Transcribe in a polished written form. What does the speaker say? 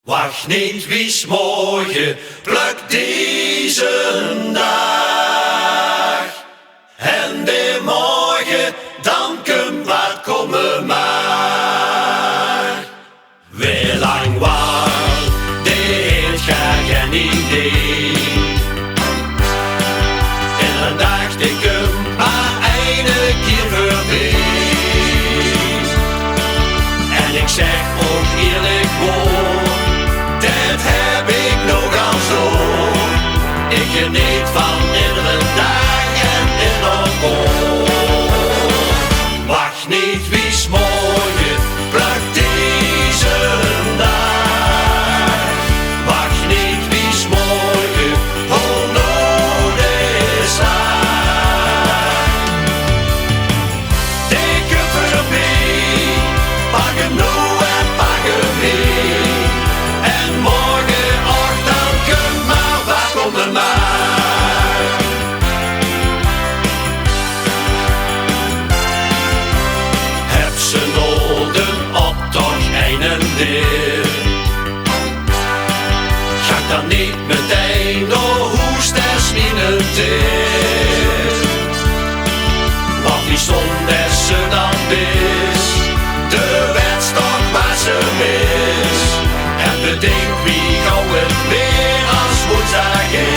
Wacht niet, wie's morgen, pluk deze dag. En de morgen, dan kun wat komen maar. Wie lang wacht, die heeft geen idee. En dan dacht ik hem maar een keer voorbij. En ik zeg ook eerlijk woord, dat heb ik nogal zo. Ik geniet van iedere dag en ieder oor. Wacht niet, wie's morgen, pluk deze dag. Wacht niet, wie's morgen, hol nou de slag. Denk er voorbij, pak hem nou en pak hem mee. En morgenochtend kun maar wat komen maar. Heb ze nodig op toch een en deel. Ga dan niet meteen door hoest en sminen deel. Want die zonde ze dan is, de wens toch waar ze mis. En bedenk wie gauw het weer als woensdag is.